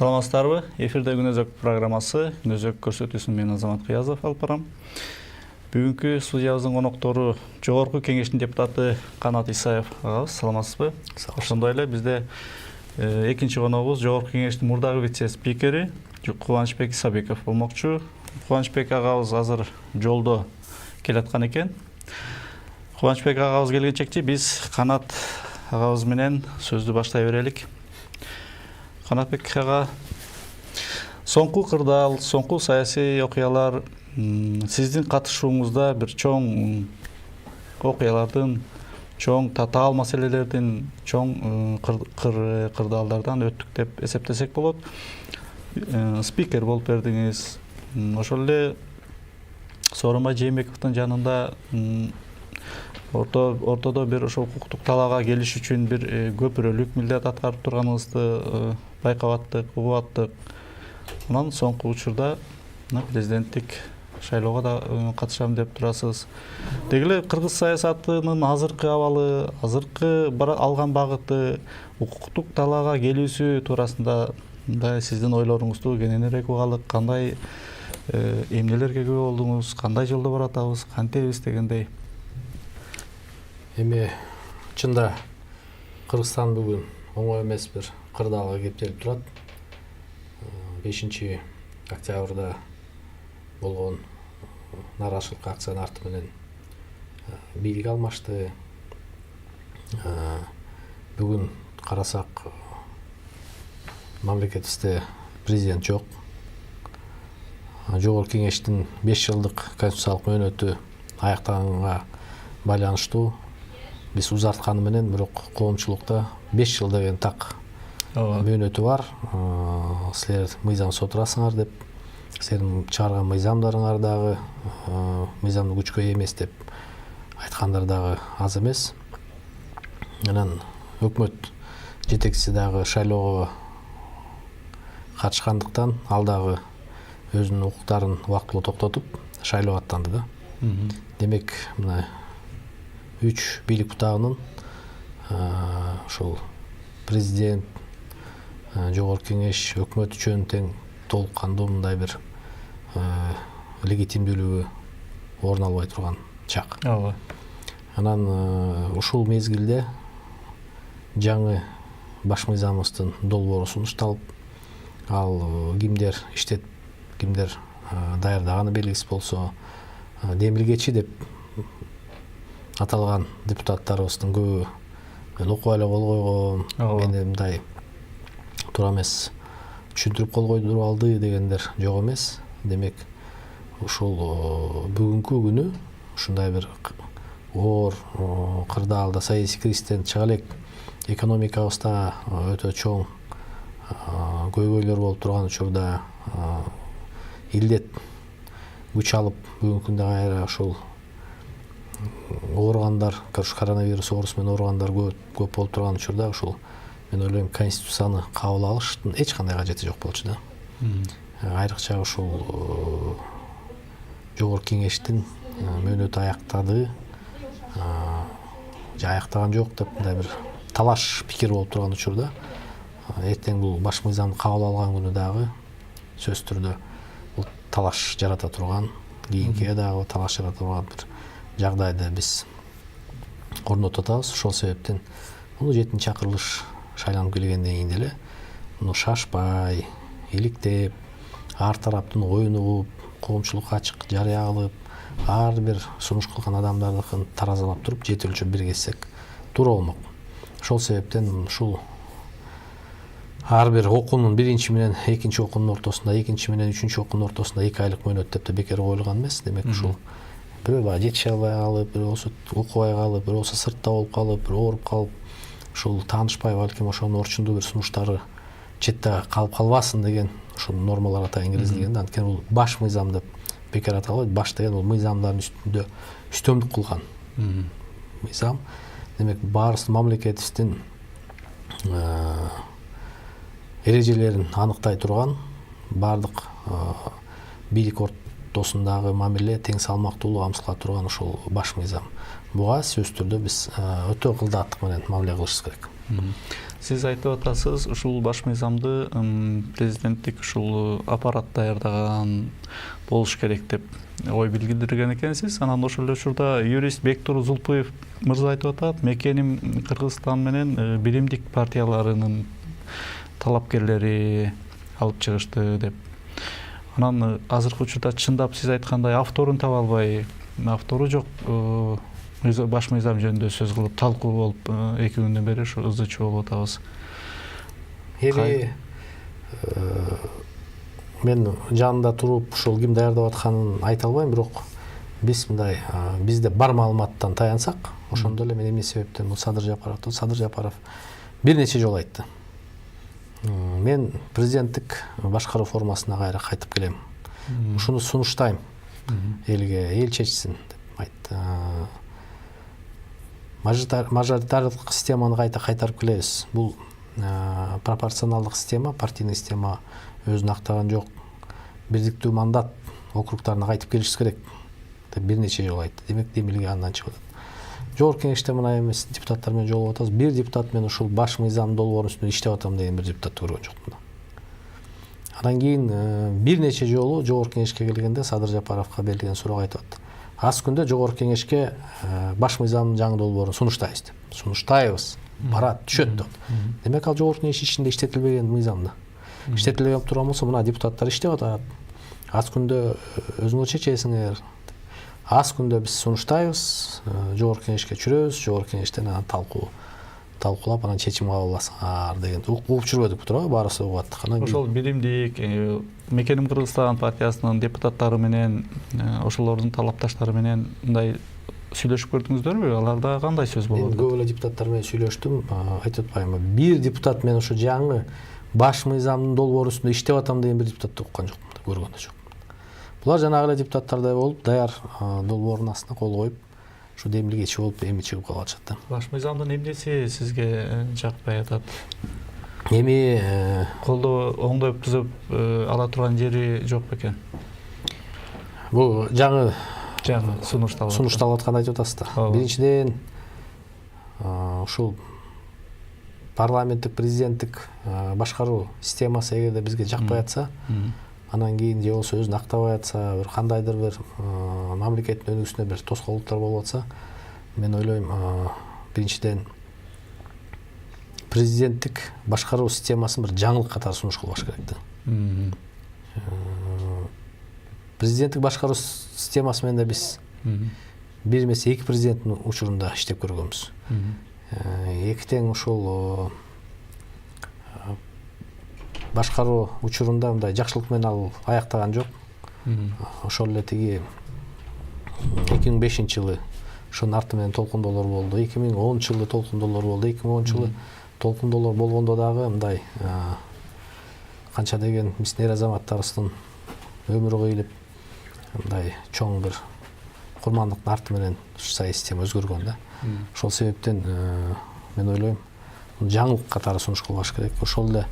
Саламатсыздарбы? Эфирде Күнөзөк программасы. Күнөзөк көрсөтүүсүн мен Азамат Кыязов алып барам. Бүгүнкү студиябыздын коноктору Жогорку Кеңештин депутаты Канат Исаев агабыз. Саламатсызбы? Ошондой эле бизде экинчи коногубуз Жогорку Кеңештин мурдагы вице-спикери Кубанычбек Исабеков болмокчу. Кубанычбек агабыз азыр жолдо келаткан экен. Кубанычбек агабыз келгенчекти биз Канат агабыз менен сөздү баштай берелик. Канатбек ага, соңку кырдаал, соңку саясий окуялар сиздин катышууңузда бир чоң окуялардын, чоң татаал маселелердин, чоң кырдаалдардан өттүк деп эсептесек болот. Спикер болуп бердиңиз. Ошол эле Сооронбай Жээнбековдун жанында ортодо бир ошол укуктук талаага келиш үчүн бир көпүрөлүк милдет аткарып турганыңызды байкап аттык, угуп аттык. Анан соңку учурда президенттик шайлоого да катышам деп турасыз. Деги эле кыргыз саясатынын азыркы абалы, азыркы алган багыты, укуктук талаага келүүсү туурасында сиздин ойлоруңузду кененирээк угалы, кандай эмнелерге күбө болдуңуз, кандай жолдо баратабыз, кантебиз дегендей. Эми чында Кыргызстан бүгүн оңой эмес бир кырдаалга кептелип турат. 5 октябрда болгон нааразычылык акциянын арты менен бийлик алмашты. Бүгүн карасак мамлекетибизде президент жок. Жогорку Кеңештин 5 жылдык конституциялык мөөнөтү аяктаганга байланыштуу биз узартканы менен, бирок коомчулукта 5 жыл деген так мөөнөтү бар. Силер мыйзамсыз отурасыңар деп, силердин чыгарган мыйзамдарыңар дагы мыйзамдык күчкө ээ эмес деп айткандар дагы аз эмес. Анан өкмөт жетекчиси дагы шайлоого катышкандыктан ал дагы өзүнүн укуктарын убактылуу токтотуп шайлоого аттанды да. Демек, мына 3 бийлик бутагынын ошол президент, Жогорку Кеңеш, өкмөт үчүн тең толук кандуу мындай бир легитимдүүлүгү орун албай турган чак. Анан ушул мезгилде жаңы баш мыйзамыбыздын долбоору сунушталып, ал кимдер иштеп, кимдер даярдаганы белгисиз болсо, демилгечи деп аталган депутаттарыбыздын көбү мен окуп эле кол койгом, мени мындай туура эмес түшүндүрүп кол койдуруп алды дегендер жок эмес. Демек, ушул бүгүнкү күнү ушундай бир оор кырдаалда саясий кризистен чыга элек, экономикабызда өтө чоң көйгөйлөр болуп турган учурда илдет күч алып бүгүнкү күндө кайра ушул ооругандар, коронавирус оорусу менен ооругандар көп болуп турган учурда ушул мен ойлойм конституцияны кабыл алыштын эч кандай кажети жок болчу да. Айрыкча ушул Жогорку Кеңештин мөөнөтү аяктады, же аяктаган жок деп мындай бир талаш пикир болуп турган учурда эртең бул баш мыйзамды кабыл алган күнү дагы сөзсүз түрдө бул талаш жарата турган, кийинкиге дагы талаш жарата турган бир жагдайды биз орнотуп атабыз. Ошол себептен муну 7-чакырылыш шайланып келгенден кийин деле муну шашпай, иликтеп, ар тараптын оюн угуп, коомчулукка ачык жарыя кылып, ар бир сунуш кылган адамдардыкын таразалап туруп жети өлчөп биргизсек туура болмок. Ошол себептен ушул ар бир окуунун биринчи менен экинчи окуунун ортосунда, экинчи менен үчүнчү окуунун ортосунда 2 айлык мөөнөт деп да бекер коюлган эмес. Демек, ушул бирөө баягы жетише албай калып, бирөөсү окубай калып, бирөөсү сыртта болуп калып, бирөө ооруп калып, ушул таанышпай балким ошонун орчундуу бир сунуштары четте калып калбасын деген ушул нормалар атайын киргизилген да. Анткени бул баш мыйзам деп бекер аталбайт. Баш деген бул мыйзамдардын үстүндө үстөмдүк кылган мыйзам. Демек, баарыбыздын мамлекетибиздин эрежелерин аныктай турган, баардык бийлик ортосундагы мамиле тең салмактуулук камсыз турган ушул баш мыйзам. Буга сөзсүз түрдө биз өтө ылдаттык менен мамиле кылышыбыз керек. Сиз айтып атасыз, ушул баш мыйзамды президенттик ушул аппарат даярдаган болуш керек деп ой билдирген экенсиз. Анан ошол эле учурда юрист Бектур Зулпуев мырза айтып атат, мекеним Кыргызстан менен биримдик партияларынын талапкерлери алып чыгышты деп. Анан азыркы учурда чындап сиз айткандай авторун таба албай, автору жок баш мыйзам жөнүндө сөз кылып талкуу болуп 2 күндөн бери ушу ызы-чуу болуп атабыз. Эми мен жанында туруп ушул ким даярдап атканын айта албайм, бирок биз мындай бизде бар маалыматтан таянсак, ошондо эле мен эмне себептен бул Садыр Жапаров бир нече жолу айтты. Мен президенттик башкаруу формасына кайра кайтып келем. Ушуну сунуштайм элге, эл чечсин деп айтты. Мажоритардык системаны кайтарып келебиз. Бул пропорционалдык система, партийный система өзүн актаган жок. Бирдиктүү мандат округтарына кайтып келишибиз керек деп бир нече жолу айтты. Демек демилге андан чыгып атат. Жогорку кеңеште мына эмес депутаттар менен жолугуп атабыз. Бир депутат мен ушул баш мыйзамдын долбоорунун үстүндө иштеп атам деген бир депутатты көргөн жокмун. Андан кийин бир нече жолу жогорку кеңешке келгенде Садыр Жапаровго берилген суроо айтып атты. Аз күндө жогорку кеңешке баш мыйзамдын жаңы долбоорун сунуштайбыз деп. Сунуштайбыз. Барат, түшөт деп. Демек ал жогорку кеңеш ичинде иштетилбеген мыйзам да. Иштетилбеген турган болсо мына депутаттар иштеп атат. Аз күндө өзүңөр чечесиңер. Аз күндө биз сунуштайбыз, жогорку кеңешке чүрөбүз, жогорку кеңештен анан талкуулап анан чечим кабыл аласыңар деген угуп жүрбөдүк туурабы, баарыбыз угуп аттык. Анан ошол биримдик Мекеним Кыргызстан партиясынын депутаттары менен ошолордун талапташтары менен мындай сүйлөшүп көрдүңүздөрбү? Аларда кандай сөз болду? Мен көп эле депутаттар менен сүйлөштүм, айтып атпаймынбы. Бир депутат мен ошо жаңы баш мыйзамдын долбоору үстүндө иштеп атам деген бир депутатты уккан жокмун, көргөн да жокмун. Булар жанагы эле депутаттардай болуп, даяр долбоордун астына кол коюп, ушу демилге ичип болуп, эми чыгып калып атышат да. Баш мыйзамдын эмнеси сизге жакпай атат? Эми Колдо оңдоп түзөп ала турган жери жок бекен? Бул жаңы сунушталып атканды айтып атасыз да. Биринчиден ушул парламенттик, президенттик башкаруу системасы эгерде бизге жакпай атса, анан кийин же болсо өзүн актабай атса, бир кандайдыр бир мамлекеттин өнүгүүсүнө бир тоскоолдуктар болуп атса, мен ойлойм, биринчиден президенттик башкаруу системасын бир жаңылык катары сунуш кылбаш керек да. Президенттик башкаруу системасы менен да биз бир эмес 2 президенттин учурунда иштеп көргөнбүз. Эки тең ушул башкаруу учурунда мындай жакшылык менен ал аяктаган жок. Ошол эле тиги 2005-жылы ошонун арты менен толкундоолор болду. 2010-жылы толкундоолор болду. 2010-жылы толкундоолор болгондо дагы мындай канча деген биздин эр азаматтарыбыздын өмүрү кыйылып, мындай чоң бир курмандыктын арты менен саясий система өзгөргөн да. Ошол себептен мен ойлойм, жаңылык катары сунуш кылбаш керек. Ошол эле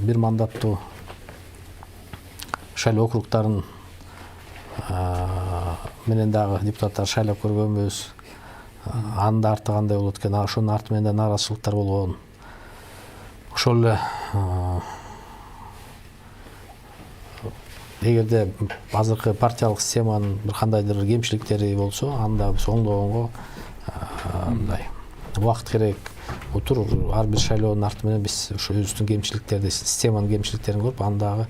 бир мандаттуу шайлоо округтарын менен дагы депутаттар шайлап көргөнбүз. Анын да арты кандай болот экен, ошонун арты менен да нааразычылыктар болгон. Ошол эле эгерде азыркы партиялык системанын бир кандайдыр кемчиликтери болсо, анда биз оңдогонго мындай убакыт керек. Отур ар бир шайлоонун арты менен биз ушу өзүбүздүн кемчиликтерди, системанын кемчиликтерин көрүп, андагы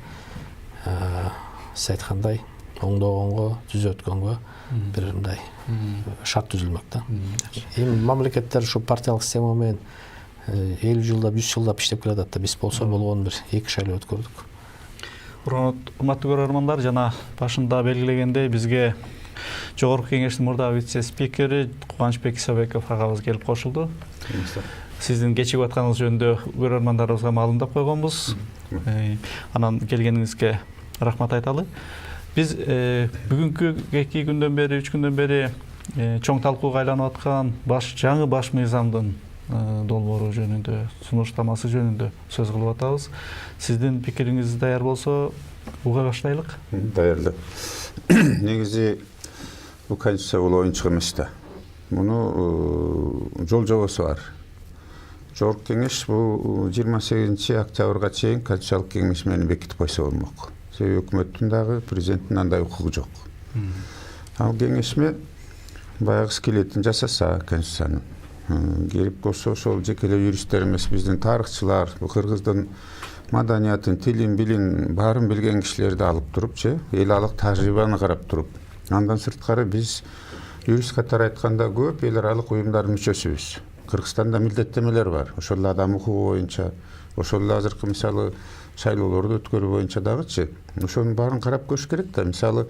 сиз айткандай оңдогонго, түзөткөнгө бир мындай шарт түзүлмөк да. Эми мамлекеттер ушу партиялык система менен 50 жылдап, 100 жылдап иштеп келатат да, биз болсо болгон бир 2 шайлоо өткөрдүк. Урматтуу көрөрмандар, жана башында белгилегендей бизге Жогорку кеңештин мурдагы вице-спикери Кубанычбек Исабеков агабыз келип кошулду. Сиздин кечигип атканыңыз жөнүндө көрөрмандарыбызга маалымдап койгонбуз. Анан келгениңизге рахмат айталы. Биз бүгүнкү 2 күндөн бери, 3 күндөн бери чоң талкууга айланып аткан жаңы баш мыйзамдын долбоору жөнүндө, сунуштамасы жөнүндө сөз кылып атабыз. Сиздин пикириңиз даяр болсо, уга баштайлык. Даярлы. Негизи бул конституция бул оюнчук эмес да. Муну жол жобосу бар. Жогорку кеңеш бул 28 октябрга чейин конституциялык кеңеш менен бекитип койсо болмок. Себеби өкмөттүн дагы президенттин андай укугу жок. Ал кеңешме баягы скелетин жасаса конституциянын келип болсо ошол жекелей юристтер эмес биздин тарыхчылар, кыргыздын маданиятын, тилин, билин баарын билген кишилерди алып турупчу, эл алык тажрыйбаны карап туруп, андан сырткары биз юрист катары айтканда көп эл аралык уюмдардын мүчөсүбүз. Кыргызстанда милдеттемелер бар. Ошол эле адам укугу боюнча, ошол эле азыркы мисалы шайлоолорду өткөрүү боюнча дагычы, ошонун баарын карап көрүш керек да. Мисалы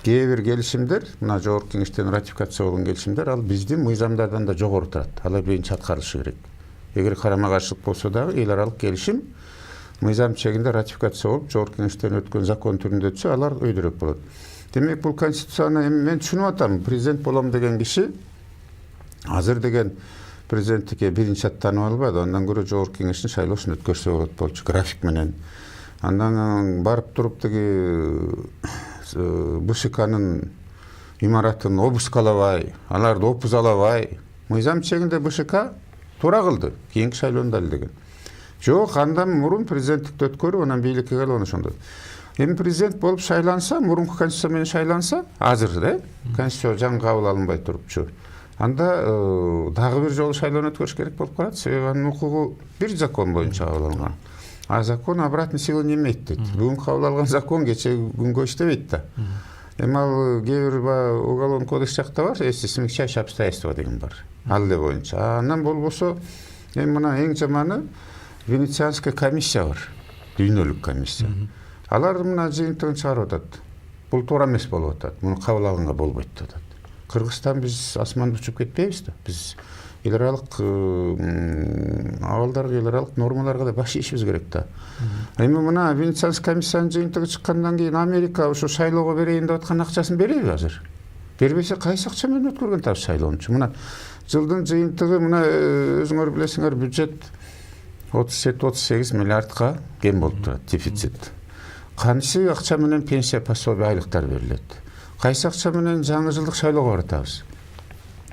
кээ бир келишимдер, мына жогорку кеңештен ратификация болгон келишимдер, ал биздин мыйзамдардан да жогору турат. Алар биринчи аткарылышы керек. Эгер карама каршылык болсо дагы эл аралык келишим мыйзам чегинде ратификация болуп, жогорку кеңештен өткөн закон түрүндө өтсө, алар өйдөрөөк болот. Демек, бул конституцияны мен түшүнүп атам. Президент болом деген киши азыр деген президенттикке биринчи аттанып албайт. Андан көрө жогорку кеңештин шайлоосун өткөрсө болот болчу, график менен. Андан барып туруп тиги БШКнын имаратын обыскалабай, аларды опузалабай, мыйзам чегинде БШК туура кылды. Кийинки шайлоону далилдеген. Жок, андан мурун президенттикти өткөрүп, анан бийликке келип анан ошондо. Эми президент болуп шайланса, мурунку конституция менен шайланса, азыр конституция жаңы кабыл алынбай турупчу. Анда дагы бир жолу шайлоону өткөрүш керек болуп калат. Себеби анын укугу бир закон боюнча кабыл алынган. А закон обратный сила не имеет дейт. Бүгүн кабыл алган закон кечеги күнгө иштебейт да. Эми ал кээ бир уголовный кодекс жакта бар, если смягчающие обстоятельства деген бар. Ал эле боюнча. Андан болбосо, эми мына эң жаманы Венецианская комиссия бар. Дүйнөлүк комиссия. Алар мына жыйынтыгын чыгарып атат. Бул туура эмес болуп атат. Муну кабыл алганга болбойт деп атат. Кыргызстан биз асманды учуп кетпейбиз да. Биз эл аралык абалдарга, эл аралык нормаларга да баш ийишибиз керек да. Эми мына Венецианская комиссиянын жыйынтыгы чыккандан кийин Америка ошо шайлоого берейин деп аткан акчасын береби азыр? Бербесе кайсы акча менен өткөргөн атабыз шайлоонучу? Мына жылдын жыйынтыгы мына өзүңөр билесиңер, бюджет 37-38 миллиардка кем болуп турат, дефицит. Кайсы акча менен пенсия, пособие, айлыктар берилет? Кайсы акча менен жаңы жылдык шайлоого баратабыз?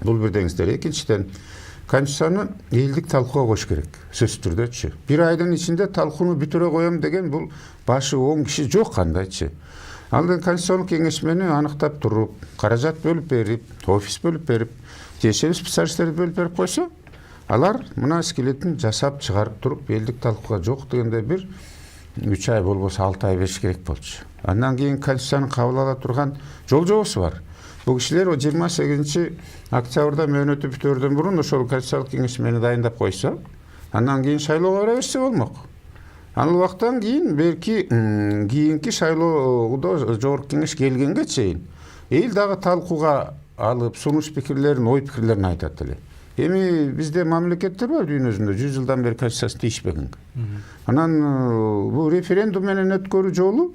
Бул бир деңиздер. Экинчиден, конституцияны элдик талкууга коюш керек, сөзсүз түрдөчү. Бир айдын ичинде талкууну бүтүрө коем деген бул башы оң киши жок кандайчы. Алдын конституциялык кеңешмени аныктап туруп, каражат бөлүп берип, офис бөлүп берип, тиешелүү специалисттерди бөлүп берип койсо, алар мына скелетин жасап чыгарып туруп, элдик талкууга жок дегенде бир 3 ай болбосо 6 ай бериш керек болчу. Андан кийин конституцияны кабыл ала турган жол жобосу бар. Бул кишилер 28 октябрда мөөнөтү бүтөөрдөн мурун ошол конституциялык кеңешмени дайындап койсо, андан кийин шайлоого бара берсе болмок. Ал убактан кийин берки кийинки шайлоодо жогорку кеңеш келгенге чейин эл дагы талкууга алып, сунуш пикирлерин, ой пикирлерин айтат эле. Эми бизде мамлекеттер бар дүйнө жүзүндө 100 жылдан бери конституциясы тийишпеген. Анан бул референдум менен өткөрүү жолу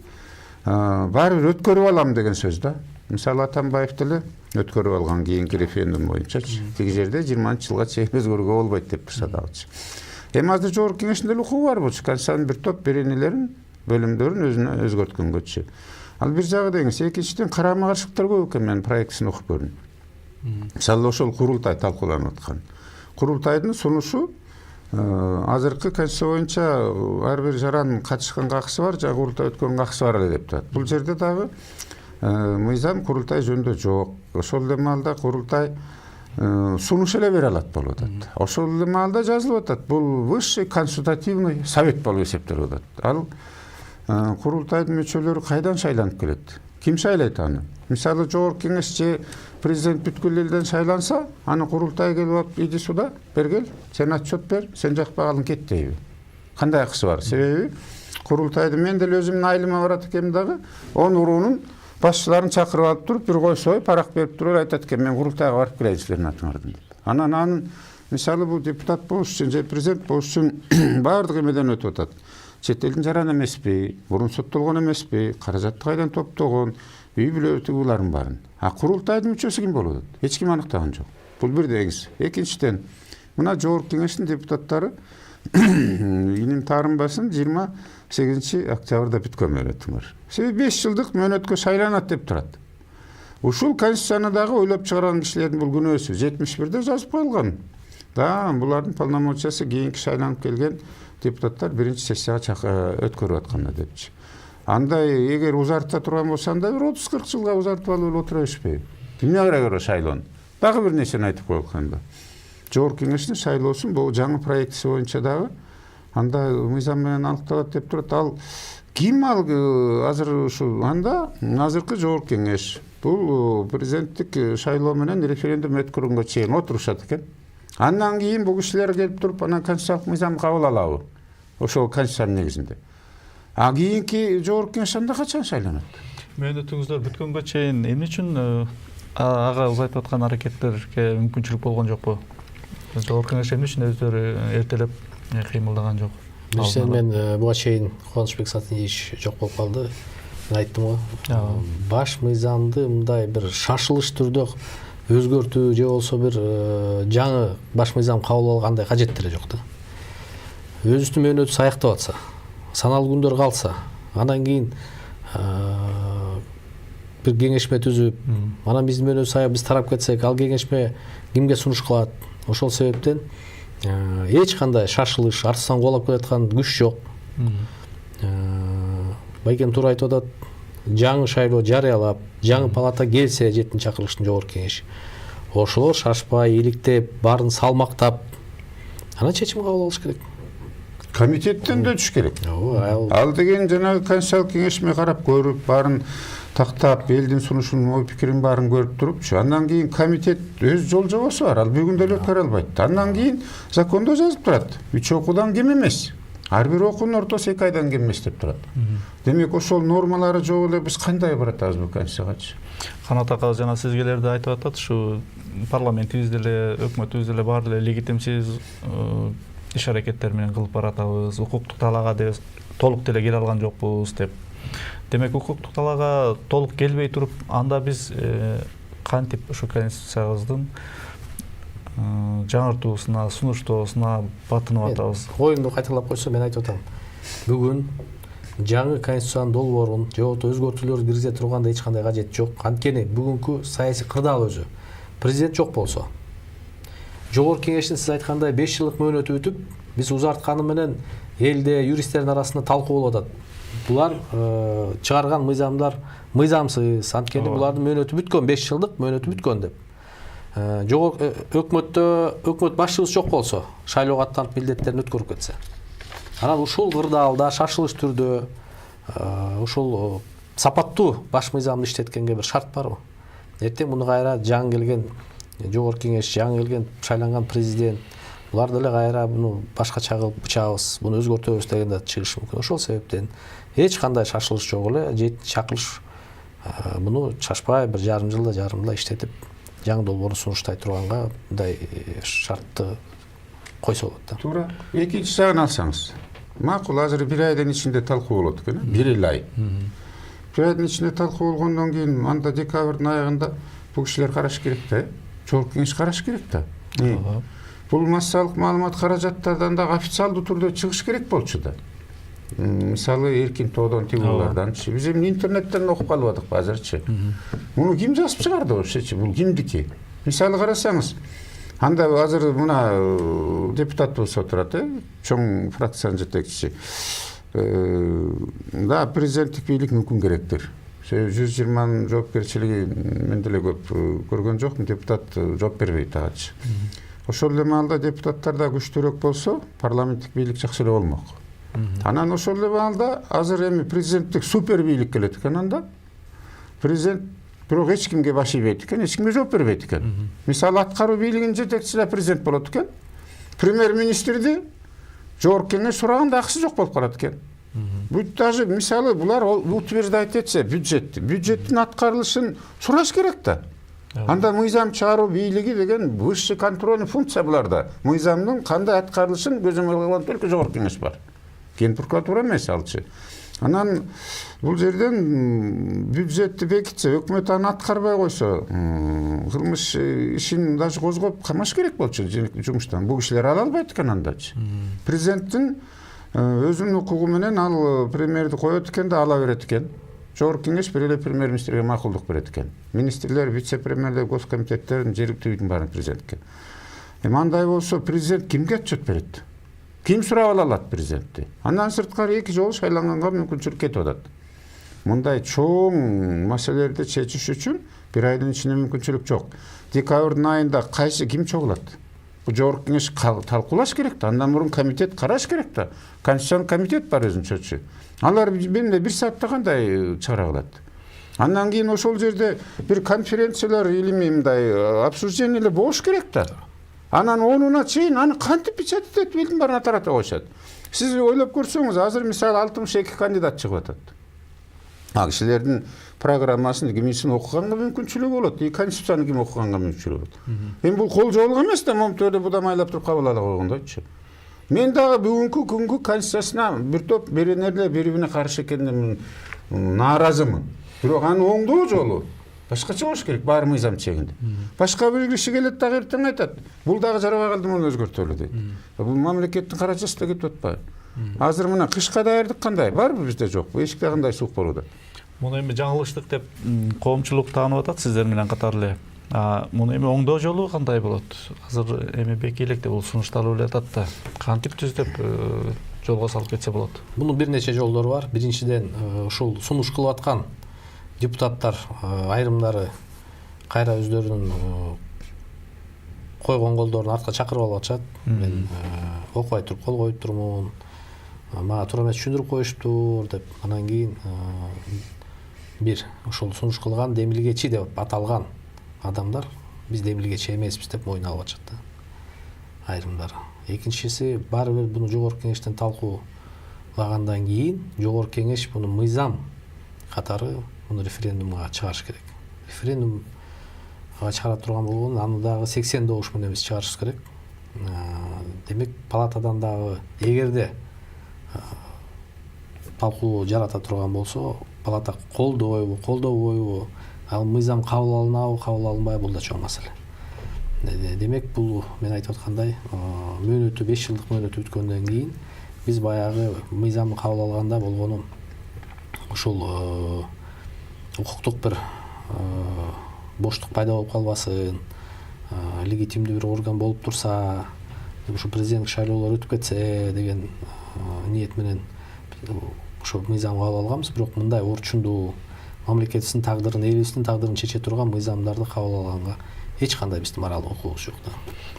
баары бир өткөрүп алам деген сөз да. Мисалы Атамбаев деле өткөрүп алган кийинки референдум боюнчачы. Тиги жерде 20-жылга чейин өзгөрүүгө болбойт деп турса дагычы. Эми азыр жогорку кеңештин деле укугу бар болчу. Конституциянын бир топ беренелерин, бөлүмдөрүн өзүнө өзгөрткөнгөчү. Ал бир жагы деңиз. Экинчиден, карама каршылыктар көп экен, мен проектисин окуп көрдүм. Мисалы ошол курултай талкууланып аткан. Курултайдын сунушу азыркы конституция боюнча ар бир жаран катышканга акысы бар, жана курултай өткөнгө акысы бар эле деп турат. Бул жерде дагы мыйзам курултай жөнүндө жок. Ошол эле маалда курултай сунуш эле бере алат болуп атат. Ошол эле маалда жазылып атат. Бул высший консультативный совет болуп эсептелип атат. Ал курултайдын мүчөлөрү кайдан шайланып келет? Ким шайлайт аны? Мисалы жогорку кеңеш же президент бүткүл элден шайланса, аны курултай келип алып, иди суда бергел, сен отчет бер, сен жакпагалың кет дейби. Кандай акысы бар? Себеби курултайды мен деле өзүмдүн айылыма барат экенмин дагы, 10 уруунун башчыларын чакырып алып туруп, бир койсой парак берип туруп айтат экен, мен курултайга барып келейин силердин атыңардан деп. Анан мисалы бул депутат болуш үчүн же президент болуш үчүн баардык эмеден өтүп атат. Чет элдин жараны эмеспи, мурун соттолгон эмеспи, каражатты кайдан топтогон, үй бүлө буларын барын. А курултайдын мүчөсү ким болуп атат? Эч ким аныктаган жок. Бул бир деңиз. Экинчиден, мына жогорку кеңештин депутаттары иним таарынбасын октябрда бүткөн мөөнөтүң бар. Себеби 5 жылдык мөөнөткө шайланат деп турат. Ушул конституцияны дагы ойлоп чыгарган кишилердин бул күнөөсү 71-де жазып коюлган. Да, булардын полномочиясы кийинки шайланып келген депутаттар биринчи сессияга өткөрүп атканда депчи. Андай эгер узарта турган болсо анда бир 30-40 жылга узартып алып отура беришпейби? Эмне керек шайлоон? Дагы бир нерсени айтып койгон. Жогорку кеңештин шайлоосун бул жаңы проектиси боюнча дагы анда мыйзам менен аныкталат деп турат. Ал ким азыр ушул анда азыркы жогорку кеңеш бул президенттик шайлоо менен референдум өткөргөнгө чейин отурушат экен. Андан кийин бул кишилер келип туруп анан конституциялык мыйзам кабыл алабы? Ошол конституциянын негизинде. А кийинки жогорку кеңеш анда качан шайланат? Мөөнөтүңүздөр бүткөнгө чейин эмне үчүн ага узайтып аткан аракеттерге мүмкүнчүлүк болгон жокпу? Жогорку кеңеш эмне үчүн өздөрү эртелеп кыймылдаган жок? Биринчиден мен буга чейин Кубанычбек Сатинович жок болуп калды. Мен айттым го. Баш мыйзамды мындай бир шашылыш түрдө өзгөртүү же болсо бир жаңы баш мыйзам кабыл алгандай кажети деле жок да. Өзүбүздүн мөөнөтүбүз аяктап атса, саналуу күндөр калса, андан кийин бир кеңешме түзүп, анан биздин мөөнөтүбүз аяп биз тарап кетсек, ал кеңешме кимге сунуш кылат? Ошол себептен эч кандай шашылыш, артынан кубалап келаткан күч жок. Байкен туура айтып атат, жаңы шайлоо жарыялап, жаңы палата келсе 7-чи чакырылыштын жогорку кеңеши. Ошолор шашпай, иликтеп, баарын салмактап, анан чечим кабыл алыш керек. Комитеттен да түш керек. Ал деген жанагы конституциялык кеңешме карап көрүп, баарын тактап, элдин сунушун, ой пикирин баарын көрүп турупчу. Андан кийин комитет өз жол жобосу бар. Ал бүгүн деле өткөрө албайт. Андан кийин закондо жазып турат. 3 окуудан кем эмес. Ар бир окуунун ортосу 2 айдан кем эмес деп турат. Демек ошол нормалары жок эле биз кандай баратабыз бул конституцияга? Канат ага жана сизгелерди айтып атат, ушу парламентибизде эле, өкмөтүбүздө эле баары эле легитимсиз иш аракеттер менен кылып баратабыз, укуктук талаага да толук деле келе алган жокпуз деп. Демек укуктук талаага толук келбей туруп, анда биз кантип ушу конституциябыздын жаңыртуусуна, сунуштоосуна батынып атабыз? Оюмду кайталап койсо мен айтып атам. Бүгүн жаңы конституциянын долбоорун же болбосо өзгөртүүлөр киргизе турганда эч кандай кажет жок. Анткени бүгүнкү саясий кырдаал өзү. Президент жок болсо, жогорку кеңештин сиз айткандай 5 жылдык мөөнөтү бүтүп, биз узартканы менен элде юристтердин арасында талкуу болуп атат. Булар чыгарган мыйзамдар мыйзамсыз, анткени булардын мөөнөтү бүткөн, 5 жылдык мөөнөтү бүткөн деп. Өкмөт башчыбыз жок болсо, шайлоого аттанып милдеттерин өткөрүп кетсе. Анан ушул кырдаалда шашылыш түрдө ушул сапаттуу баш мыйзамды иштеткенге бир шарт барбы? Эртең муну кайра жаңы келген жогорку кеңеш, жаңы келген шайланган президент, булар деле кайра муну башкача кылып бычабыз, муну өзгөртөбүз дегенде чыгышы мүмкүн. Ошол себептен эч кандай шашылыш жок эле, 7-чи чакырылыш муну шашпай бир жарым жылда иштетип, жаңы долбоорун сунуштай турганга мындай шартты койсо болот да. Туура. Экинчи жагын алсаңыз. Макул, азыр 1 айдын ичинде талкуу болот экен, 1 ай. 1 айдын ичинде талкуу болгондон кийин анда декабрдын аягында бул кишилер караш керек да, жогорку кеңеш караш керек да. Бул массалык маалымат каражаттардан да официалдуу түрдө чыгыш керек болчу да. Мисалы Эркин Тоодон тигулардан, биз эми интернеттен окуп калып атык азырчы. Муну ким жазып чыгарды вообще? Бул кимдики? Мисалы карасаңыз, анда азыр мына депутатыбыз отурат, чоң фракциянын жетекчиси. Да, президенттик бийлик мүмкүн керектир. 120 жоопкерчилиги мен деле көп көргөн жокмун, депутат жооп бербейт агачы. Ошол эле маалда депутаттар да күчтүүрөөк болсо, парламенттик бийлик жакшы эле болмок. Анан ошол эле маалда азыр эми президенттик супер бийлик келет экен анда. Президент бирок эч кимге баш ийбейт экен, эч кимге жооп бербейт экен. Мисалы аткаруу бийлигинин жетекчиси президент болот экен. Премьер-министрди жогорку кеңеш сураганда акысы жок болуп калат экен. Бүт даже мисалы булар утверждать этсе бюджеттин аткарылышын сураш керек да. Анда мыйзам чыгаруу бийлиги деген высший контрольный функция буларда. Мыйзамдын кандай аткарылышын көзөмөл кылган только жогорку кеңеш бар. Кен прокуратура эмес алчы. Анан бул жерден бюджетти бекитсе, өкмөт аны аткарбай койсо, кылмыш ишин даже козгоп камаш керек болчу жумуштан. Бул кишилер ала албайт экен андачы. Президенттин өзүнүн укугу менен ал премьерди коет экен да ала берет экен. Жогорку кеңеш бир эле премьер министрге макулдук берет экен. Министрлер, вице премьерлер, госкомитеттердин жергиликтүү баарын президентке. Андай болсо президент кимге отчет берет? Ким сурап ала алат президентти? Андан сырткары 2 жолу шайланганга мүмкүнчүлүк кетип атат. Мындай чоң маселелерди чечиш үчүн бир айдын ичинде мүмкүнчүлүк жок. Декабрдын айында кайсы ким чогулат? Бул жогорку кеңеш талкуулаш керек да, андан мурун комитет караш керек да. Конституцион комитет бар өзүнчөчү. Алар менде 1 саатта кандай чара кылат? Андан кийин ошол жерде бир конференциялар или мындай обсуждениялар болуш керек да. Анан 10-уна чейин аны кантип печатать этип элдин баарына тарата коюшат. Сиз ойлоп көрсөңүз, азыр мисалы 62 кандидат чыгып атат. Кишилердин программасын кимисин окуганга мүмкүнчүлүгү болот, конституцияны ким окуганга мүмкүнчүлүгү болот. Эми бул кол жоолук эмес да, момунтөрдө будамайлап туруп кабыл ала койгондойчу. Мен дагы бүгүнкү күнгү конституциясына бир топ беренерлер бири-бирине каршы экенине нааразымын. Бирок анын оңдоо жолу башкача болуш керек, баары мыйзам чегинде. Башка бир киши келет дагы эртең айтат, бул дагы жарабай калды, муну өзгөртөлү дейт. Бул мамлекеттин каражаты да кетип атпайбы? Азыр мына кышка даярдык кандай? Барбы бизде жокпу? Эшикте кандай суук болууда? Муну эми жаңылыштык деп коомчулук таанып атат сиздер менен катар эле. Муну эми оңдоо жолу кандай болот? Азыр эми беки электе бул сунушталып эле атат да. Кантип түздөп жолго салып кетсе болот? Мунун бир нече жолдору бар. Биринчиден ушул сунуш кылып аткан депутаттар айрымдары кайра өздөрүнүн койгон колдорун артка чакырып алып атышат. Мен окубай туруп кол коюп турмун. Мага туура эмес түшүндүрүп коюштур деп. Анан кийин бир ошол сунуш кылган демилгечи деп аталган адамдар биз демилгечи эмеспиз деп мойнуна алып атышат да. Айрымдары. Экинчиси баары бир буну жогорку кеңештен талкуулагандан кийин жогорку кеңеш буну мыйзам катары буну референдумга чыгарыш керек. Референдумга чыгара турган болгону аны дагы 80 добуш менен биз чыгарышыбыз керек. Демек палатадан дагы эгерде талкуу жарата турган болсо, палата колдобойбу, ал мыйзам кабыл алынабы, кабыл алынбайбы, бул да чоң маселе. Демек бул мен айтып аткандай, мөөнөтү 5 жылдык мөөнөтү бүткөндөн кийин биз баягы мыйзамды кабыл алганда болгону ушул укуктук бир боштук пайда болуп калбасын, легитимдүү бир орган болуп турса, ушу президенттик шайлоолор өтүп кетсе деген ниет менен ошо мыйзам кабыл алганбыз. Бирок мындай орчундуу мамлекетибиздин тагдырын, элибиздин тагдырын чече турган мыйзамдарды кабыл алганга эч кандай биздин моралдык укугубуз жок да.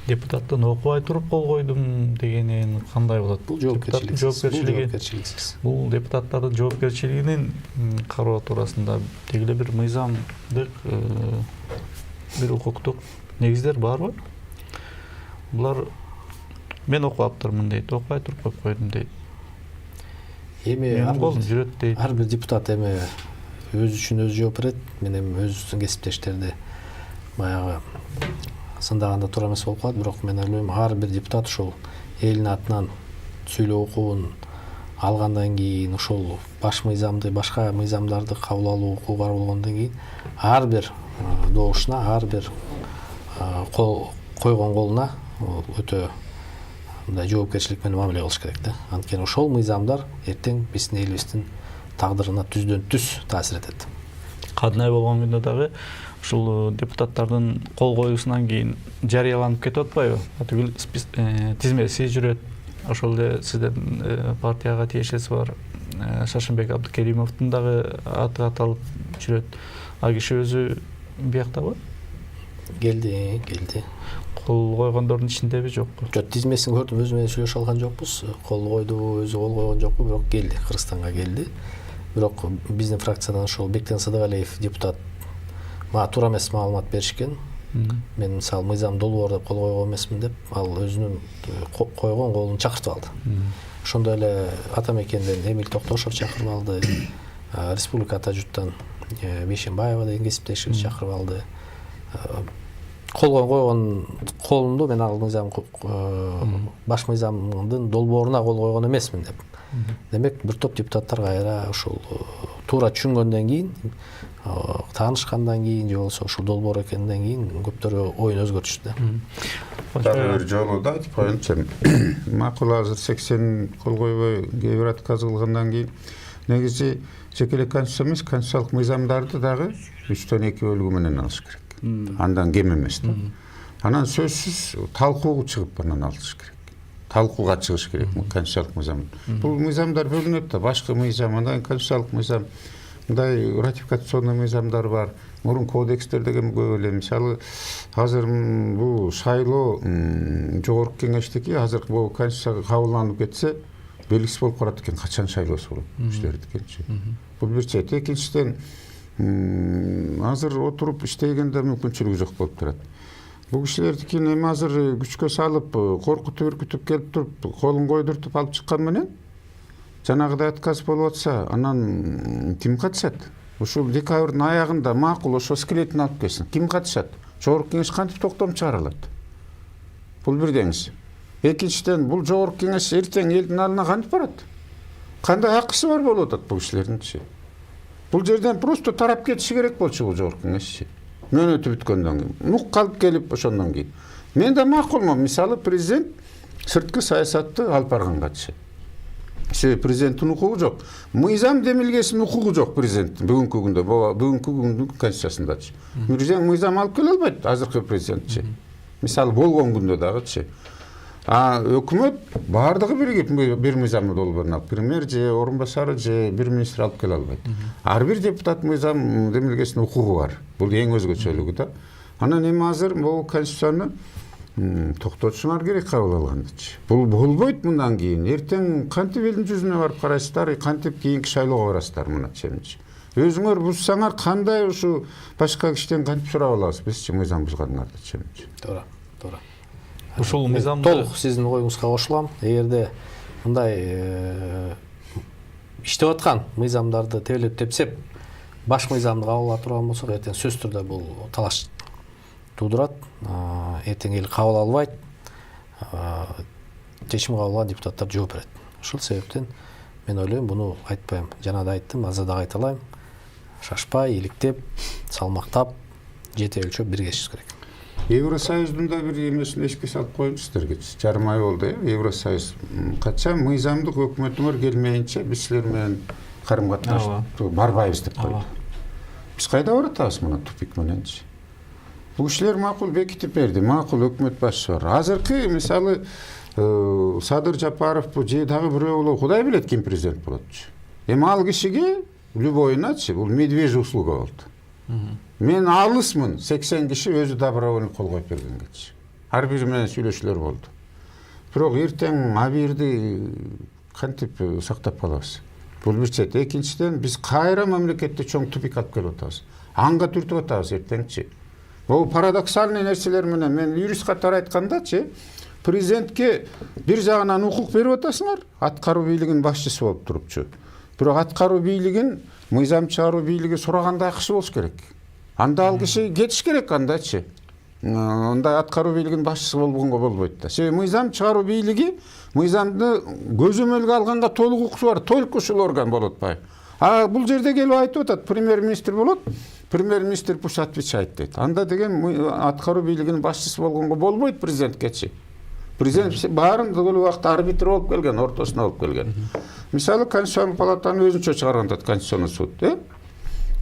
Депутаттын окубай туруп кол койдум дегенин кандай болот? Бул жоопкерчиликсиз. Бул депутаттардын жоопкерчилигинин кароо туурасында деги эле бир мыйзамдык бир укуктук негиздер барбы? Булар мен окуптырмын дейт, окубай туруп коюп койдум дейт. Эми ар бир депутат эми өз үчүн өзү жооп берет. Мен эми өзүбүздүн кесиптештерди баягы сындаганда туура эмес болуп калат, бирок мен ойлойм ар бир депутат ушул элдин атынан сүйлөө укугун алгандан кийин, ушул баш мыйзамды, башка мыйзамдарды кабыл алуу укугу бар болгондон кийин ар бир добушуна, ар бир койгон колуна өтө мындай жоопкерчилик менен мамиле кылыш керек да. Анткени ошол мыйзамдар эртең биздин элибиздин тагдырына түздөн түз таасир этет. Кадынай болгон күндө дагы ушул депутаттардын кол коюусунан кийин жарыяланып кетип атпайбы? Түгүл тизмеси жүрөт. Ошол эле сиздердин партияга тиешеси бар Шаршенбек Абдыкеримовдун дагы аты аталып жүрөт. Ал киши өзү бияктабы? Келди. Кол койгондордун ичиндеби, жокпу? Жок, тизмесин көрдүм, өзү менен сүйлөшө алган жокпуз. Кол койдубу, өзү кол койгон жокпу, бирок келди, Кыргызстанга келди. Бирок биздин фракциядан ошол Бектен Сыдыгалиев депутат мага туура эмес маалымат беришкен. Мен мисалы мыйзам долбоор деп кол койгон эмесмин деп, ал өзүнүн койгон колун чакыртып алды. Ошондой эле Атамекенден Эмиль Токтошов чакырып алды. Республика ата журттан Бейшенбаева деген кесиптешибиз чакырып алды. Кол койгон колунду мен ал мыйзам баш мыйзамдын долбооруна кол койгон эмесмин деп. Демек бир топ депутаттар кайра ушул туура түшүнгөндөн кийин, таанышкандан кийин же болбосо ушул долбоор экенден кийин көптөрү оюн өзгөртүштү да. Дагы бир жолу да айтып коеюнчу. Макул азыр 80 кол койбой кээ бир отказ кылгандан кийин негизи жеке конституция эмес, конституциялык мыйзамдарды дагы 3/2 бөлүгү менен алыш керек. Андан кем эмес да. Анан сөзсүз талкууга чыгып анан алыш керек. Талкууга чыгыш керек конституциялык мыйзам. Бул мыйзамдар бөлүнөт да, башкы мыйзам, анан конституциялык мыйзам, мындай ратификационный мыйзамдар бар. Мурун кодекстер деген көп эле. Мисалы, азыр бул шайлоо жогорку кеңештики азыр бул конституцияга кабылданып кетсе, белгисиз болуп калат экен качан шайлоосу болот кишилердикинчи. Бул бир чет. Экинчиден, азыр отуруп иштегенде мүмкүнчүлүгү жок болуп турат. Бул кишилердикин эми азыр күчкө салып, коркутуп, үркүтүп келип туруп, колун койдуртуп алып чыккан менен жанагыдай отказ болуп атса, анан ким катышат? Ушул декабрдын аягында макул ошо скелетин алып келсин. Ким катышат? Жогорку кеңеш кантип токтом чыгарылат? Бул бирдеңиси. Экинчиден, бул жогорку кеңеш эртең элдин алдына кантип барат? Кандай акысы бар болуп атат бул кишилердинчи? Бул жерден просто тарап кетиши керек болчу бул жогорку кеңешчи. Мөөнөтү бүткөндөн кийин, нук калып келип ошондон кийин. Мен да макулмун. Мисалы, президент сырткы саясатты алып барганга чейин. Президенттин укугу жок. Мыйзам демилгесинин укугу жок президенттин бүгүнкү күндө, бүгүнкү күндүн конституциясындачы. Мыйзам алып келе албайт азыркы президентчи. Мисалы, болгон күндө дагычы. Өкмөт бардыгы биригип бир мыйзамды долбоорун алып, премьер же орун басары же бир министр алып келе албайт. Ар бир депутат мыйзам демилгесинин укугу бар. Бул эң өзгөчөлүгү да. Анан эми азыр бул конституцияны токтотушуңар керек кабыл алгандычы. Бул болбойт мындан кийин. Эртең кантип элдин жүзүнө барып карайсыздар, кантип кийинки шайлоого барасыздар мына чемчи. Өзүңөр бузсаңар кандай ушу башка кишиден кантип сурап аласыз бизчи мыйзам бузганыңарды чемчи. Туура, туура. Ушул мыйзамды толук сиздин оюңузга кошулам. Эгерде мындай иштеп аткан мыйзамдарды тебелеп тепсеп, баш мыйзамды кабыл ала турган болсок, эртең сөзсүз түрдө бул талаш туудурат. Эртең эл кабыл албайт. Чечим кабыл алган депутаттар жооп берет. Ошол себептен мен ойлойм, буну айтпайм. Жана да айттым, азыр да кайталайм. Шашпай, иликтеп, салмактап, жете өлчөп биргешиш керек. Евросоюздун да бир эмесин эске салып коеюн сиздерге. Жарым ай болду, Евросоюз. Качан мыйзамдык өкмөтүңөр келмейинче биз силер менен карым-катнашты барбайбыз деп койду. Биз кайда баратабыз мына тупик мененчи? Бул кишилер макул бекитип берди, макул өкмөт башчысы бар. Азыркы мисалы Садыр Жапаров же дагы бирөө болобу, Кудай билет ким президент болотчу. Эми ал кишиге любойуначы бул медвежий услуга болду. Мен алысмын 80 киши өзү добровольно кол коюп бергенгечи. Ар бири менен сүйлөшүүлөр болду. Бирок эртең абирди кантип сактап калабыз? Бул бир чет. Экинчиден, биз кайра мамлекетти чоң тупик алып келип атабыз. Анга түртүп атабыз эртеңчи. Бул парадоксальный нерселер менен мен юрист катары айткандачы, президентке бир жагынан укук берип атасыңар, аткаруу бийлигинин башчысы болуп турупчу. Бирок аткаруу бийлигин, мыйзам чыгаруу бийлиги сурагандай киши болуш керек. Анда ал киши кетиш керек андачы. Андай аткаруу бийлигинин башчысы болгонго болбойт да. Себеби мыйзам чыгаруу бийлиги мыйзамды көзөмөлгө алганга толук укугу бар, только ушул орган болуп атпайбы. Бул жерде келип айтып атат, премьер-министр болот, премьер-министр пусть отвечает дейт. Анда деген аткаруу бийлигинин башчысы болгонго болбойт президенткечи. Президент баарын бул убакта арбитр болуп келген, ортосуна болуп келген. Мисалы, Конституциялык палатаны өзүнчө чыгарган Конституционный суд,